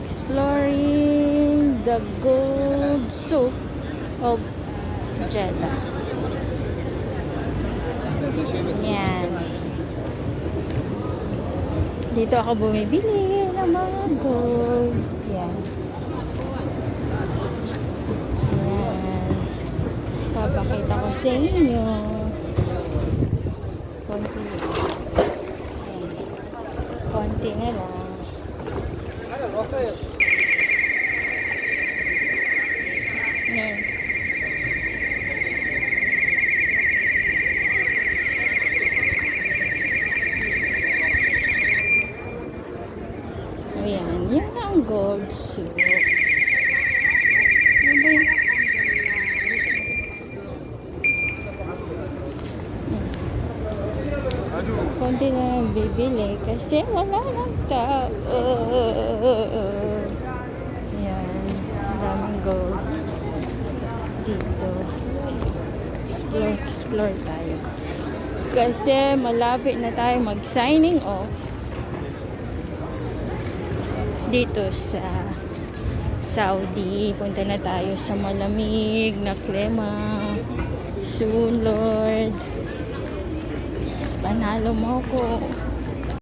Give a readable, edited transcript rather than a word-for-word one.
Exploring the gold souk of Jeddah. Yan. Dito ako bumibili ng mga gold. Yan. Yan. Papakita ko sa inyo. Konti. Yan. Konti na lang. Yan. Ayan, yan ang gold souk. Ano ba yun? Konti na lang bibili kasi wala lang tao. Ayan, daming gold dito. Explore tayo. Kasi malapit na tayo mag-signing off dito sa Saudi. Punta na tayo sa malamig na klima. Soon, Lord. Panalo mo ko.